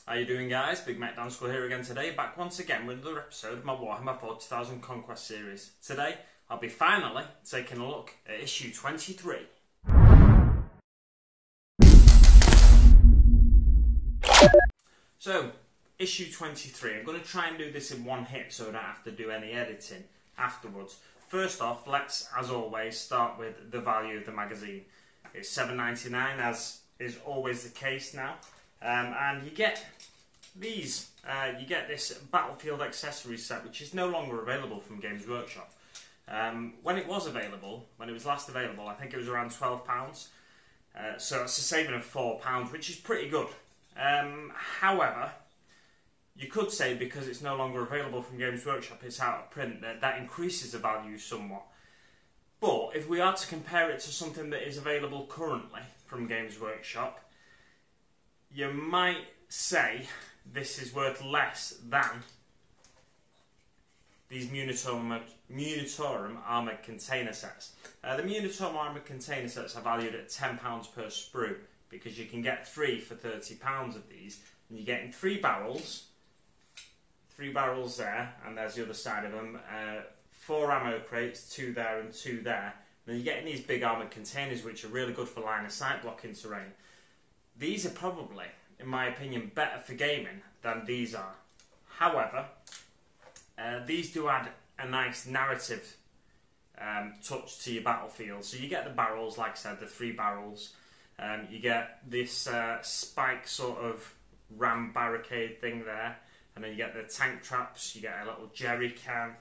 How you doing, guys? Big Mac Dan School here again today, back once again with another episode of my Warhammer 40,000 Conquest series. Today, I'll be finally taking a look at issue 23. So, issue 23. I'm going to try and do this in one hit so I don't have to do any editing afterwards. First off, let's, as always, start with the value of the magazine. It's $7.99, as is always the case now. And you get these, you get this Battlefield accessories set, which is no longer available from Games Workshop. When it was available, when it was last available, I think it was around £12. So it's a saving of £4, which is pretty good. However, you could say because it's no longer available from Games Workshop, it's out of print, that increases the value somewhat. But if we are to compare it to something that is available currently from Games Workshop, you might say this is worth less than these Munitorum armoured container sets. The Munitorum armoured container sets are valued at £10 per sprue because you can get 3 for £30 of these, and you're getting 3 barrels there, and there's the other side of them, 4 ammo crates, 2 there and 2 there. And then you're getting these big armoured containers which are really good for line of sight blocking terrain. These are probably, in my opinion, better for gaming than these are. However, these do add a nice narrative touch to your battlefield. So you get the barrels, like I said, the 3 barrels. You get this spike sort of ram barricade thing there. And then you get the tank traps, you get a little jerry can.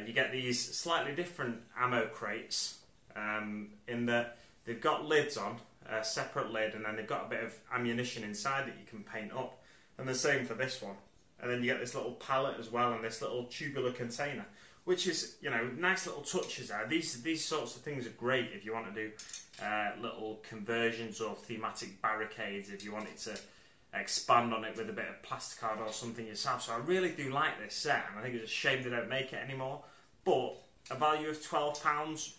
You get these slightly different ammo crates in that they've got lids on, a separate lid, and then they've got a bit of ammunition inside that you can paint up. And the same for this one. And then you get this little pallet as well, and this little tubular container, which is, you know, nice little touches there. These sorts of things are great if you want to do little conversions or thematic barricades, if you wanted to expand on it with a bit of plasticard or something yourself. So I really do like this set, and I think it's a shame they don't make it anymore. But a value of £12,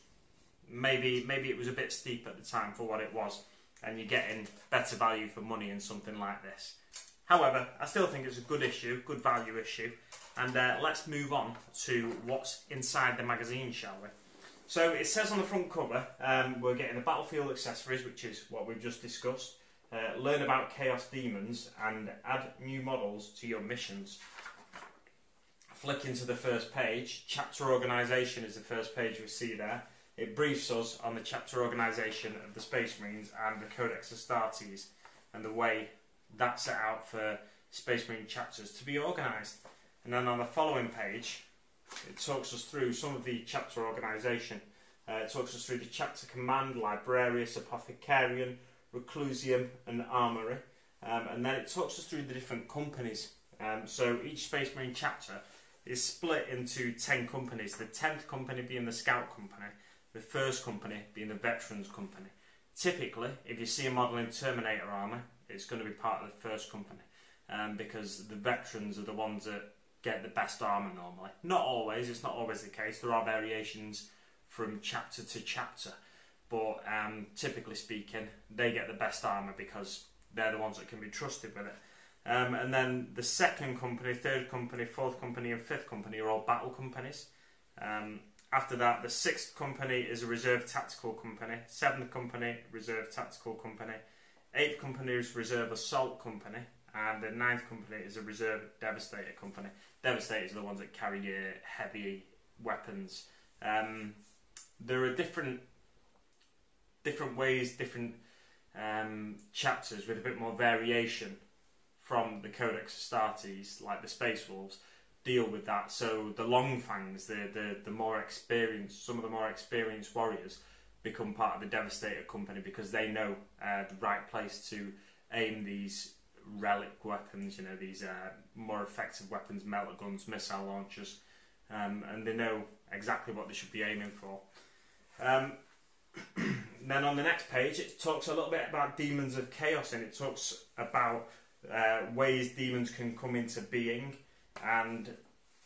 maybe it was a bit steep at the time for what it was, and you're getting better value for money in something like this. However, I still think it's a good issue, good value issue, and let's move on to what's inside the magazine, shall we? So it says on the front cover, we're getting the Battlefield accessories, which is what we've just discussed. Learn about Chaos Demons and add new models to your missions. Flicking to the first page, chapter organisation is the first page we see there. It briefs us on the chapter organisation of the Space Marines and the Codex Astartes and the way that's set out for Space Marine chapters to be organised. And then on the following page, it talks us through some of the chapter organisation. It talks us through the chapter command, Librarius, Apothecarian, Reclusium and Armoury, and then it talks us through the different companies. So each Space Marine chapter is split into 10 companies, the 10th company being the Scout Company, the first company being the Veterans Company. Typically, if you see a model in Terminator armour, it's going to be part of the first company, because the veterans are the ones that get the best armour normally. Not always, it's not always the case, there are variations from chapter to chapter. But typically speaking, they get the best armour because they're the ones that can be trusted with it. And then the second company, third company, fourth company and fifth company are all battle companies. After that, the sixth company is a reserve tactical company. Seventh company, reserve tactical company. Eighth company is reserve assault company. And the ninth company is a reserve devastator company. Devastators are the ones that carry your heavy weapons. There are different ways, different chapters with a bit more variation from the Codex Astartes, like the Space Wolves, deal with that. So the Longfangs, the more experienced, some of the more experienced warriors become part of the Devastator Company because they know the right place to aim these relic weapons, you know, these more effective weapons, melter guns, missile launchers, and they know exactly what they should be aiming for. Then on the next page it talks a little bit about demons of chaos, and it talks about ways demons can come into being, and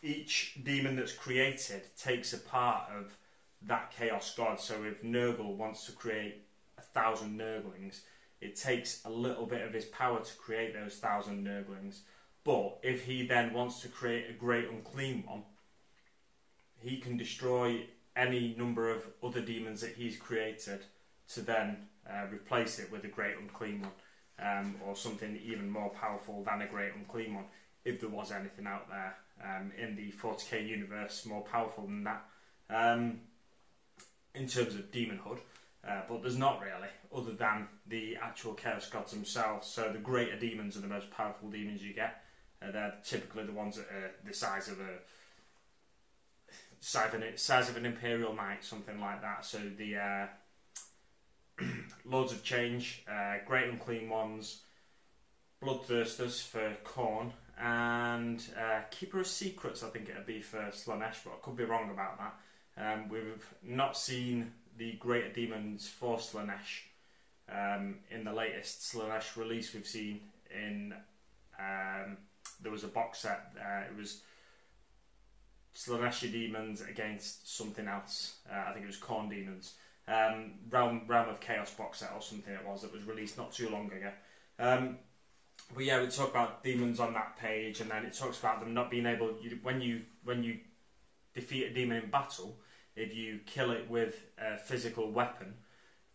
each demon that's created takes a part of that chaos god. So if Nurgle wants to create 1,000 Nurglings, it takes a little bit of his power to create those 1,000 Nurglings. But if he then wants to create a Great Unclean One, he can destroy any number of other demons that he's created to then replace it with a Great Unclean One, or something even more powerful than a Great Unclean One, if there was anything out there in the 40k universe more powerful than that in terms of demonhood. But there's not really, other than the actual Chaos Gods themselves. So the greater demons are the most powerful demons you get. They're typically the ones that are the size of an Imperial Knight, something like that. So the Lords of Change, Great Unclean Ones, Bloodthirsters for Khorne, and Keeper of Secrets, I think it'd be for Slaanesh, but I could be wrong about that. We've not seen the greater demons for Slaanesh in the latest Slaanesh release. We've seen in there was a box set. It was Slaaneshi demons against something else. I think it was Khorne demons. Realm of Chaos box set or something it was that was released not too long ago. But yeah, we talk about demons on that page, and then it talks about them not being able. When you defeat a demon in battle, if you kill it with a physical weapon,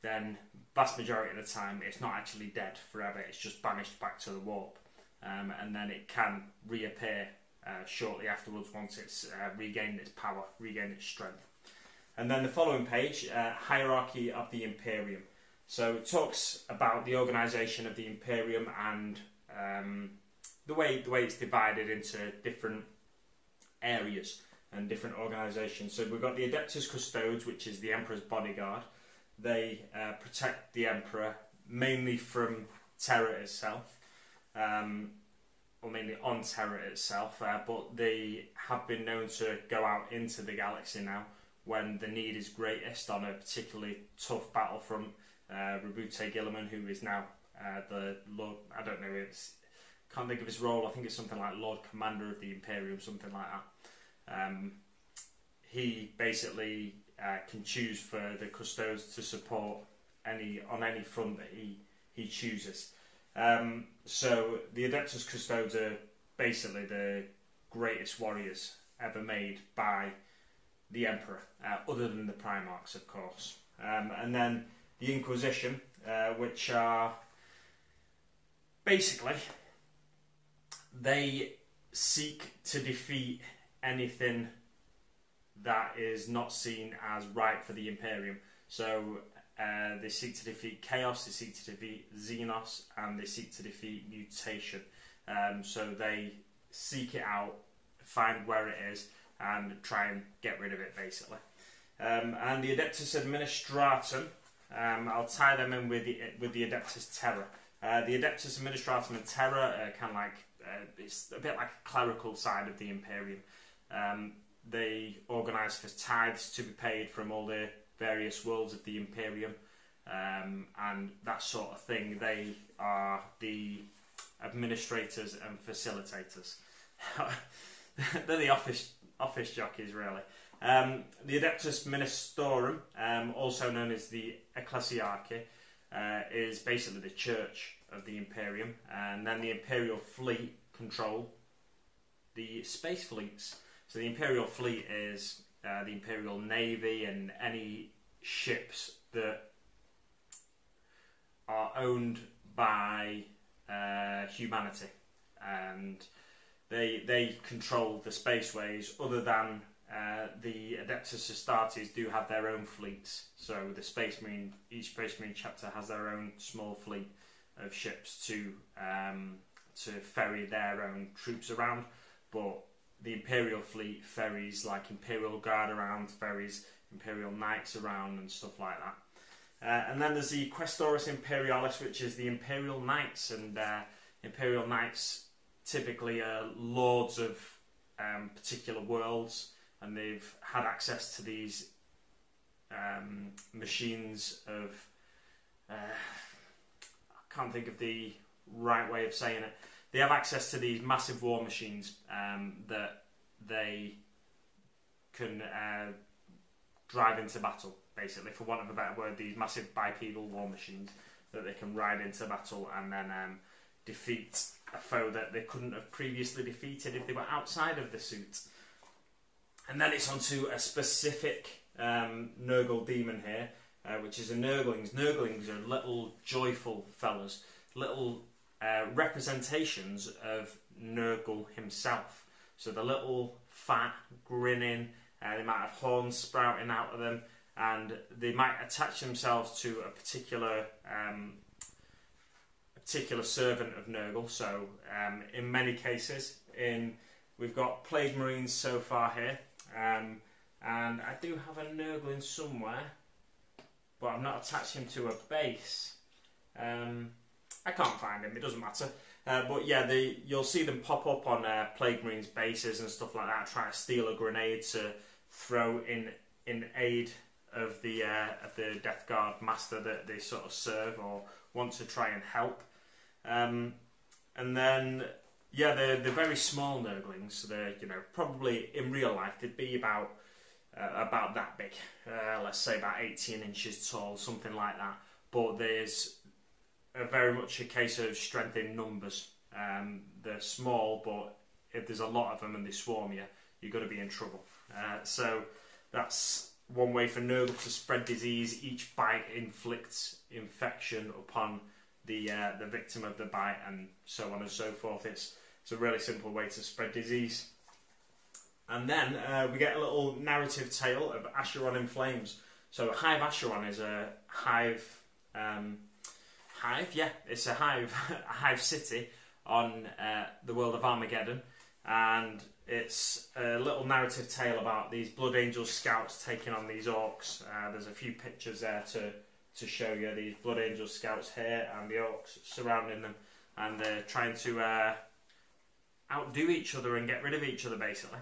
then vast majority of the time it's not actually dead forever. It's just banished back to the warp, and then it can reappear shortly afterwards once it's regained its power, regained its strength. And then the following page, Hierarchy of the Imperium. So it talks about the organisation of the Imperium and the way it's divided into different areas and different organisations. So we've got the Adeptus Custodes, which is the Emperor's bodyguard. They protect the Emperor mainly from Terra itself, or mainly on Terra itself, but they have been known to go out into the galaxy now when the need is greatest on a particularly tough battlefront. Rabute Gilliman, who is now the Lord, I don't know, can't think of his role, I think it's something like Lord Commander of the Imperium, something like that. He basically can choose for the Custodes to support on any front that he chooses. So the Adeptus Custodes are basically the greatest warriors ever made by the Emperor, other than the Primarchs, of course. And then the Inquisition, which are basically, they seek to defeat anything that is not seen as right for the Imperium. So they seek to defeat Chaos, they seek to defeat Xenos, and they seek to defeat Mutation. So they seek it out, find where it is, and try and get rid of it, basically. And the Adeptus Administratum, I'll tie them in with the Adeptus Terra. The Adeptus Administratum and Terra are kind of like, it's a bit like a clerical side of the Imperium. They organise for tithes to be paid from all the various worlds of the Imperium, and that sort of thing. They are the administrators and facilitators. They're the office jockeys, really. The Adeptus Ministorum, also known as the Ecclesiarchy, is basically the church of the Imperium, and then the Imperial Fleet control the space fleets. So the Imperial Fleet is the Imperial Navy and any ships that are owned by humanity, and they control the spaceways. Other than the Adeptus Astartes do have their own fleets. So the Space Marine, each Space Marine chapter has their own small fleet of ships to ferry their own troops around, but the Imperial Fleet ferries like Imperial Guard around, ferries Imperial Knights around and stuff like that. And then there's the Quaestorus Imperialis, which is the Imperial Knights, and Imperial Knights typically are lords of particular worlds, and they've had access to these machines of... I can't think of the right way of saying it. They have access to these massive war machines that they can drive into battle, basically, for want of a better word, these massive bipedal war machines. that they can ride into battle and then defeat a foe that they couldn't have previously defeated if they were outside of the suit. And then it's onto a specific Nurgle demon here, which is a Nurglings. Nurglings are little joyful fellas, little representations of Nurgle himself. So the little fat, grinning, they might have horns sprouting out of them, and they might attach themselves to a particular servant of Nurgle. So in many cases, we've got Plague Marines so far here, and I do have a Nurgling somewhere, but I've not attached him to a base. I can't find him, it doesn't matter. But yeah, you'll see them pop up on Plague Marines bases and stuff like that, trying to steal a grenade to throw in aid of the Death Guard master that they sort of serve or want to try and help. And then, yeah, they're very small Nurglings. So they're, probably in real life they'd be about that big. Let's say about 18 inches tall, something like that. But there's very much a case of strength in numbers. They're small, but if there's a lot of them and they swarm you, you're going to be in trouble. So that's one way for Nurgle to spread disease. Each bite inflicts infection upon the victim of the bite, and so on and so forth. It's a really simple way to spread disease. And then we get a little narrative tale of Acheron in Flames. So Hive Acheron is a hive. It's a hive city on the world of Armageddon, and it's a little narrative tale about these Blood Angel scouts taking on these orcs. There's a few pictures there to show you these Blood Angel scouts here and the orcs surrounding them, and they're trying to outdo each other and get rid of each other, basically.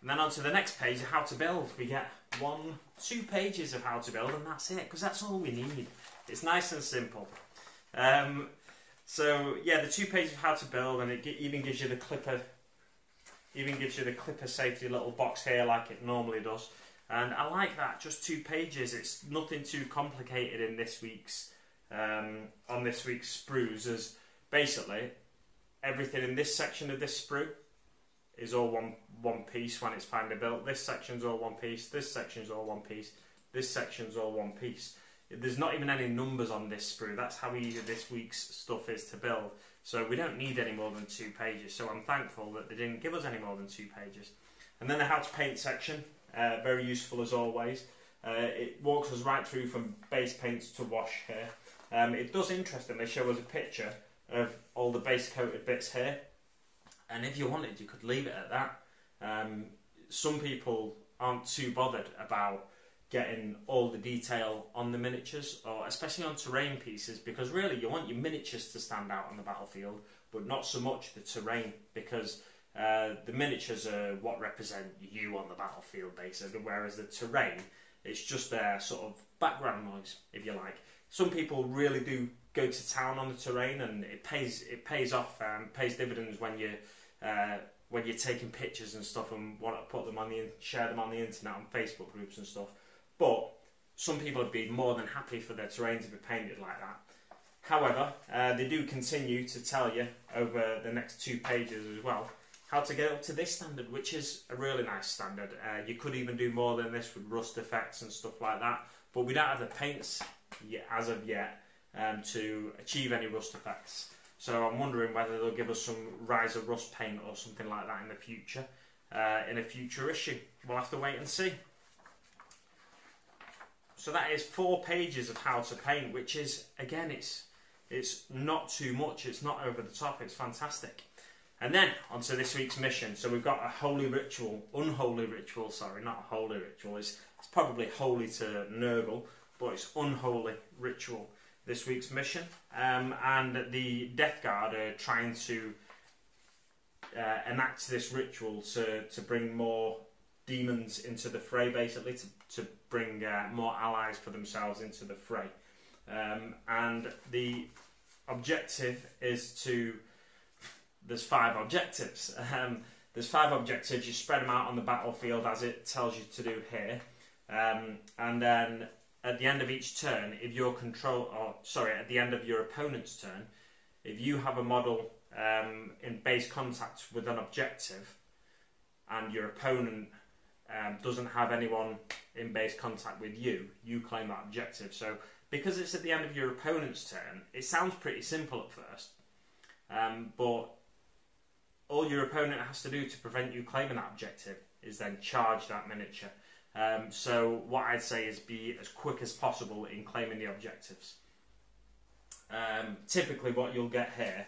And then on to the next page, how to build. We get 2 pages of how to build, and that's it, because that's all we need. It's nice and simple. So yeah, the 2 pages of how to build, and it even gives you the clipper. Safety little box here, like it normally does. And I like that. Just 2 pages. It's nothing too complicated in this week's on this week's sprues. As basically everything in this section of this sprue is all one piece when it's finally built. This section's all one piece. This section's all one piece. This section's all one piece. There's not even any numbers on this sprue. That's how easy this week's stuff is to build. So we don't need any more than 2 pages. So I'm thankful that they didn't give us any more than 2 pages. And then the how to paint section, very useful as always. It walks us right through from base paints to wash here. It does interestingly show us a picture of all the base coated bits here. And if you wanted, you could leave it at that. Some people aren't too bothered about getting all the detail on the miniatures, or especially on terrain pieces, because really you want your miniatures to stand out on the battlefield, but not so much the terrain, because the miniatures are what represent you on the battlefield basically, whereas the terrain, it's just their sort of background noise, if you like. Some people really do go to town on the terrain, and it pays off, pays dividends when you're taking pictures and stuff and want to put them share them on the internet, on Facebook groups and stuff. But some people would be more than happy for their terrain to be painted like that. However, they do continue to tell you over the next 2 pages as well how to get up to this standard, which is a really nice standard. You could even do more than this with rust effects and stuff like that, but we don't have the paints yet, as of yet, to achieve any rust effects. So I'm wondering whether they'll give us some Rise of Rust paint or something like that in the future, in a future issue. We'll have to wait and see. So that is 4 pages of how to paint, which is, again, it's not too much, it's not over the top, it's fantastic. And then onto this week's mission. So we've got a unholy ritual, not a holy ritual. It's probably holy to Nurgle, but it's unholy ritual. This week's mission, and the Death Guard are trying to enact this ritual to bring more demons into the fray, basically to bring more allies for themselves into the fray. And the objective is to... There's 5 objectives. There's 5 objectives. You spread them out on the battlefield as it tells you to do here. And then at the end of each turn, if your at the end of your opponent's turn, if you have a model in base contact with an objective, and your opponent doesn't have anyone in base contact with you, you claim that objective. So because it's at the end of your opponent's turn, it sounds pretty simple at first, but all your opponent has to do to prevent you claiming that objective is then charge that miniature. So what I'd say is be as quick as possible in claiming the objectives. Typically what you'll get here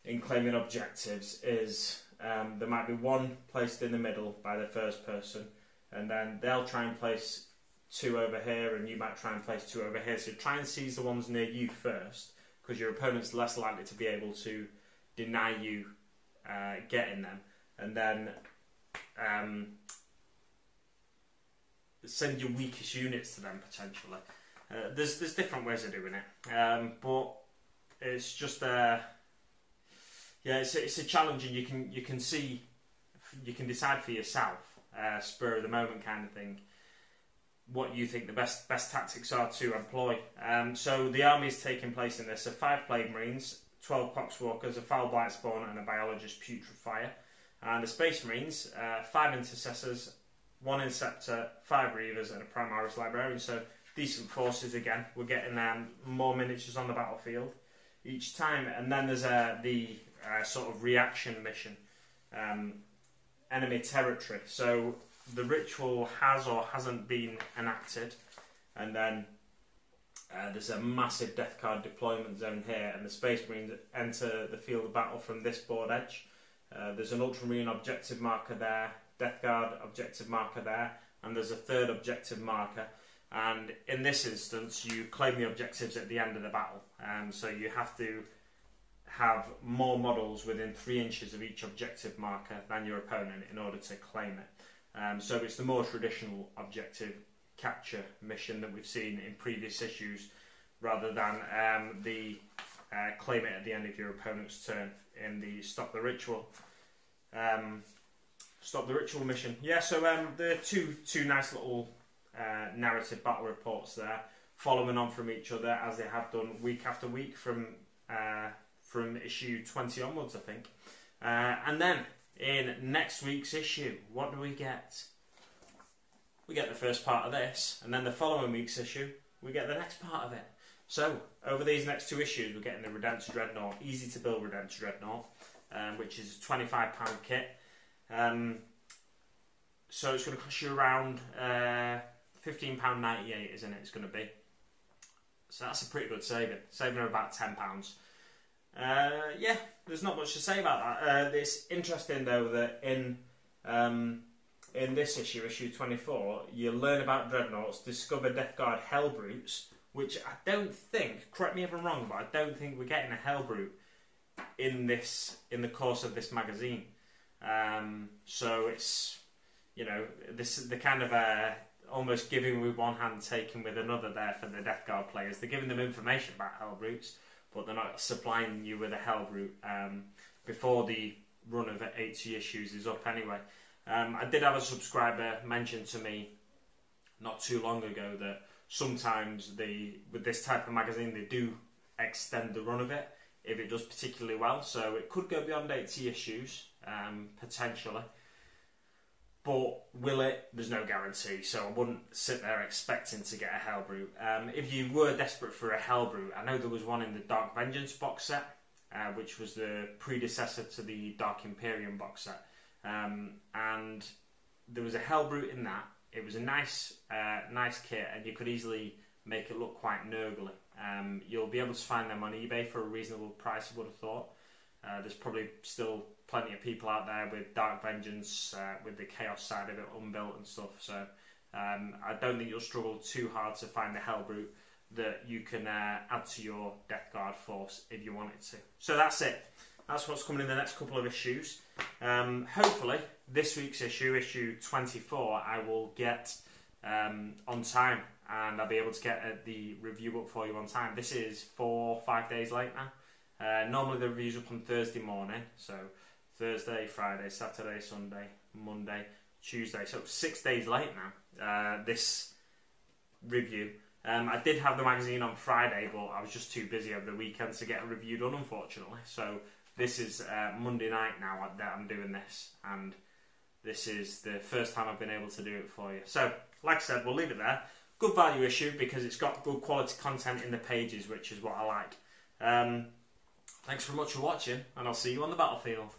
in claiming objectives is there might be one placed in the middle by the first person, and then they'll try and place 2 over here, and you might try and place 2 over here. So try and seize the ones near you first, because your opponent's less likely to be able to deny you getting them, and then send your weakest units to them potentially. There's different ways of doing it, but it's just it's a challenge, and you can decide for yourself, spur of the moment kind of thing, what you think the best tactics are to employ. So the army is taking place in this: so 5 Plague Marines, 12 Poxwalkers, a Foul Blight Spawn, and a Biologist Putrefier. And the Space Marines, 5 Intercessors, 1 Inceptor, 5 Reavers, and a Primaris Librarian. So decent forces again. We're getting more miniatures on the battlefield each time. And then there's the sort of reaction mission, enemy territory. So the ritual has or hasn't been enacted, and then there's a massive Death Guard deployment zone here, and the Space Marines enter the field of battle from this board edge. There's an Ultramarine objective marker there, Death Guard objective marker there, and there's a 3rd objective marker. And in this instance, you claim the objectives at the end of the battle. So you have to have more models within 3 inches of each objective marker than your opponent in order to claim it. So it's the more traditional objective capture mission that we've seen in previous issues, rather than the claim it at the end of your opponent's turn in the Stop the Ritual mission. Yeah, so the two nice little narrative battle reports there, following on from each other as they have done week after week from issue 20 onwards, I think. And then in next week's issue, what do we get? We get the first part of this, and then the following week's issue, we get the next part of it. So, over these next 2 issues, we're getting the Redemptor Dreadnought, easy to build Redemptor Dreadnought, which is a £25 kit. So it's going to cost you around £15.98, isn't it? It's going to be. So that's a pretty good saving of about £10. Yeah, there's not much to say about that. It's interesting though that in this issue 24, you learn about Dreadnoughts, discover Death Guard Hellbrutes, which I don't think, correct me if I'm wrong, but I don't think we're getting a Hellbrute in the course of this magazine. So it's, this the kind of almost giving with one hand, taking with another there for the Death Guard players. They're giving them information about Hellbrutes, but they're not supplying you with a Hellbrute before the run of 80 issues is up anyway. I did have a subscriber mention to me not too long ago that sometimes with this type of magazine, they do extend the run of it if it does particularly well. So it could go beyond 80 issues, potentially. But will it? There's no guarantee, so I wouldn't sit there expecting to get a Hellbrute. If you were desperate for a Hellbrute, I know there was one in the Dark Vengeance box set, which was the predecessor to the Dark Imperium box set. And there was a Hellbrute in that. It was a nice kit, and you could easily make it look quite nurgly. You'll be able to find them on eBay for a reasonable price, I would have thought. There's probably still plenty of people out there with Dark Vengeance, with the Chaos side of it unbuilt and stuff. So I don't think you'll struggle too hard to find the Hellbrute that you can add to your Death Guard force if you wanted to. So that's it. That's what's coming in the next couple of issues. Hopefully, this week's issue 24, I will get on time, and I'll be able to get the review up for you on time. This is 4-5 days late now. Normally the review's up on Thursday morning, so Thursday, Friday, Saturday, Sunday, Monday, Tuesday. So 6 days late now, this review. I did have the magazine on Friday, but I was just too busy over the weekend to get a review done, unfortunately. So this is Monday night now that I'm doing this, and this is the first time I've been able to do it for you. So, like I said, we'll leave it there. Good value issue because it's got good quality content in the pages, which is what I like. Thanks very much for watching, and I'll see you on the battlefield.